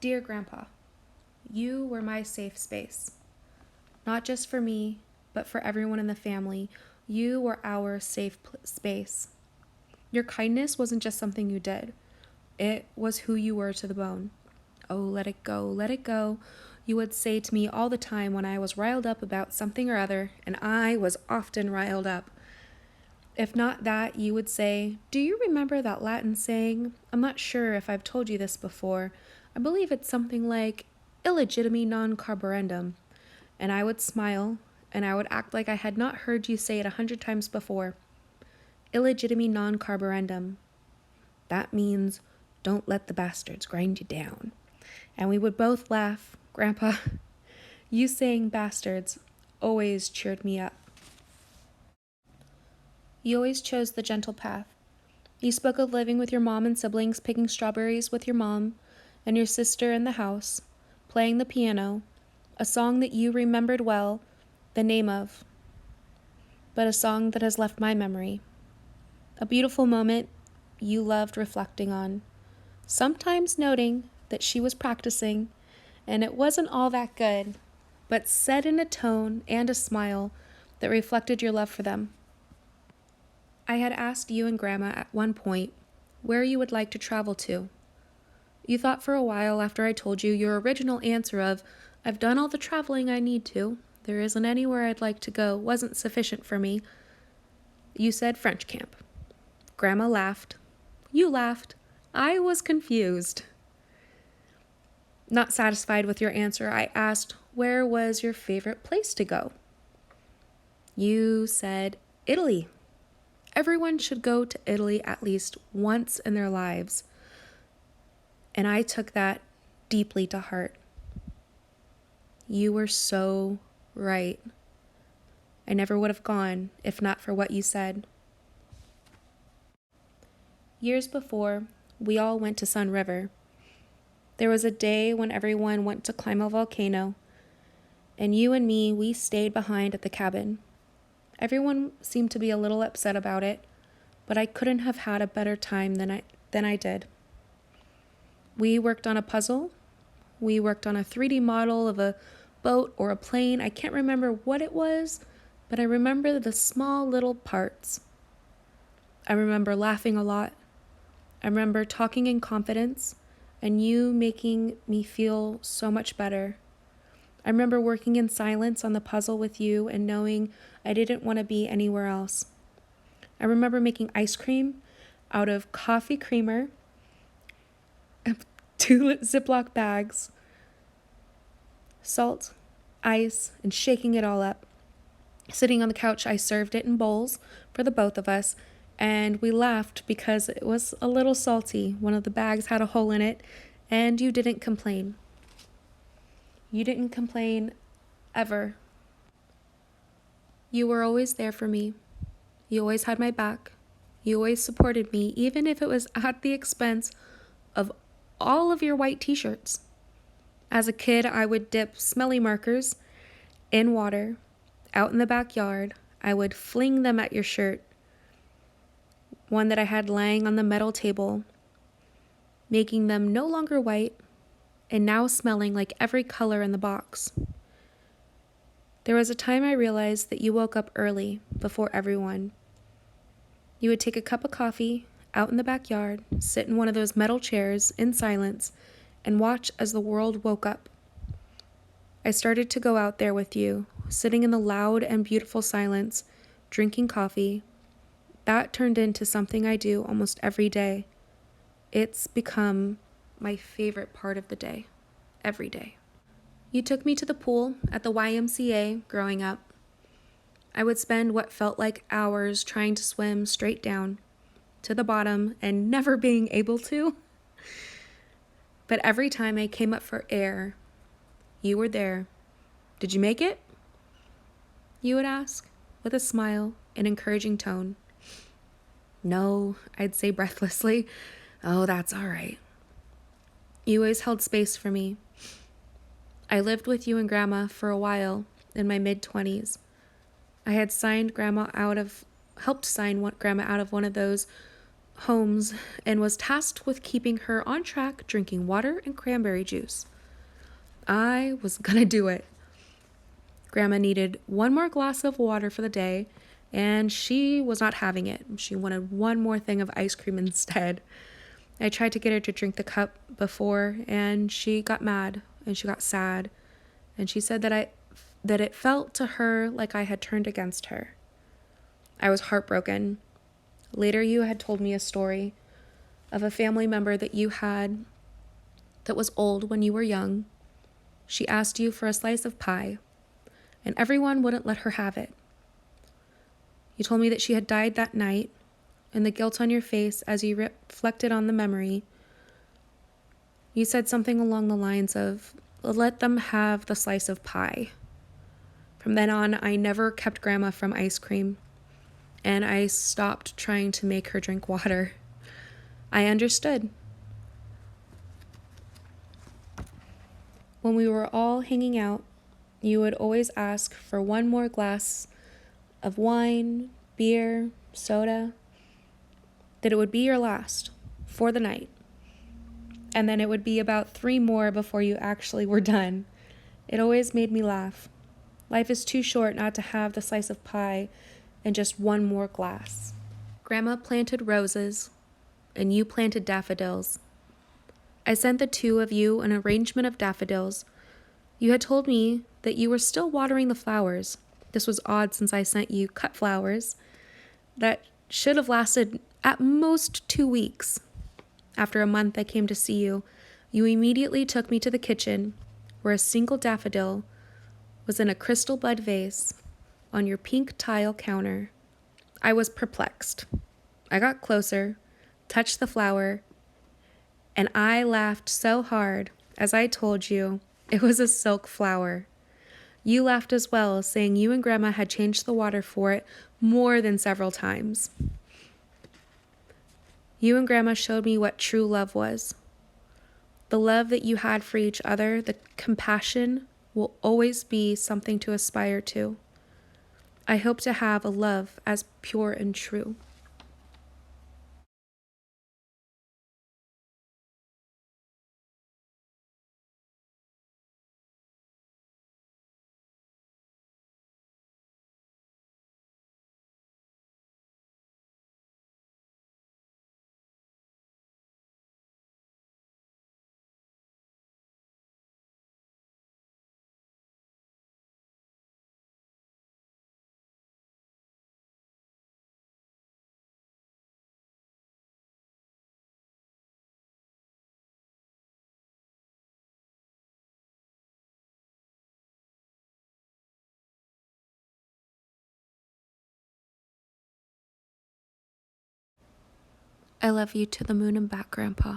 Dear Grandpa, you were my safe space. Not just for me, but for everyone in the family. You were our safe space. Your kindness wasn't just something you did. It was who you were to the bone. Oh, let it go, let it go, you would say to me all the time when I was riled up about something or other, and I was often riled up. If not that, you would say, do you remember that Latin saying? I'm not sure if I've told you this before. I believe it's something like illegitimi non carborundum. And I would smile, and I would act like I had not heard you say it 100 times before. Illegitimi non carborundum. That means don't let the bastards grind you down. And we would both laugh. Grandpa, you saying bastards always cheered me up. You always chose the gentle path. You spoke of living with your mom and siblings, picking strawberries with your mom and your sister in the house, playing the piano, a song that you remembered well, the name of, but a song that has left my memory. A beautiful moment you loved reflecting on, sometimes noting that she was practicing, and it wasn't all that good, but said in a tone and a smile that reflected your love for them. I had asked you and Grandma at one point where you would like to travel to. You thought for a while after I told you your original answer of, I've done all the traveling I need to, there isn't anywhere I'd like to go, wasn't sufficient for me. You said French camp. Grandma laughed. You laughed. I was confused. Not satisfied with your answer, I asked, where was your favorite place to go? You said Italy. Everyone should go to Italy at least once in their lives. And I took that deeply to heart. You were so right. I never would have gone if not for what you said. Years before, we all went to Sun River. There was a day when everyone went to climb a volcano, and you and me, we stayed behind at the cabin. Everyone seemed to be a little upset about it, but I couldn't have had a better time than I did. We worked on a puzzle. We worked on a 3D model of a boat or a plane. I can't remember what it was, but I remember the small little parts. I remember laughing a lot. I remember talking in confidence and you making me feel so much better. I remember working in silence on the puzzle with you and knowing I didn't want to be anywhere else. I remember making ice cream out of coffee creamer, 2 Ziploc bags, salt, ice, and shaking it all up. Sitting on the couch, I served it in bowls for the both of us, and we laughed because it was a little salty. One of the bags had a hole in it, and you didn't complain. You didn't complain ever. You were always there for me. You always had my back. You always supported me, even if it was at the expense of all of your white t-shirts. As a kid, I would dip smelly markers in water out in the backyard. I would fling them at your shirt, one that I had laying on the metal table, making them no longer white and now smelling like every color in the box. There was a time I realized that you woke up early before everyone. You would take a cup of coffee out in the backyard, sit in one of those metal chairs in silence, and watch as the world woke up. I started to go out there with you, sitting in the loud and beautiful silence, drinking coffee. That turned into something I do almost every day. It's become my favorite part of the day, every day. You took me to the pool at the YMCA growing up. I would spend what felt like hours trying to swim straight down to the bottom and never being able to. But every time I came up for air, you were there. Did you make it? You would ask with a smile and encouraging tone. No, I'd say breathlessly. Oh, that's all right. You always held space for me. I lived with you and Grandma for a while in my mid-20s. I had helped sign Grandma out of one of those homes and was tasked with keeping her on track drinking water and cranberry juice. I was gonna do it. Grandma needed one more glass of water for the day, and she was not having it. She wanted one more thing of ice cream instead. I tried to get her to drink the cup before, and she got mad and she got sad, and she said that it felt to her like I had turned against her. I was heartbroken. Later, you had told me a story of a family member that you had that was old when you were young. She asked you for a slice of pie, and everyone wouldn't let her have it. You told me that she had died that night, and the guilt on your face as you reflected on the memory. You said something along the lines of, "Let them have the slice of pie." From then on, I never kept Grandma from ice cream, and I stopped trying to make her drink water. I understood. When we were all hanging out, you would always ask for one more glass of wine, beer, soda, that it would be your last for the night. And then it would be about 3 more before you actually were done. It always made me laugh. Life is too short not to have the slice of pie and just one more glass. Grandma planted roses, and you planted daffodils. I sent the two of you an arrangement of daffodils. You had told me that you were still watering the flowers. This was odd since I sent you cut flowers. That should have lasted at most 2 weeks. After a month I came to see you. You immediately took me to the kitchen, where a single daffodil was in a crystal bud vase on your pink tile counter. I was perplexed. I got closer, touched the flower, and I laughed so hard as I told you it was a silk flower. You laughed as well, saying you and Grandma had changed the water for it more than several times. You and Grandma showed me what true love was. The love that you had for each other, the compassion, will always be something to aspire to. I hope to have a love as pure and true. I love you to the moon and back, Grandpa.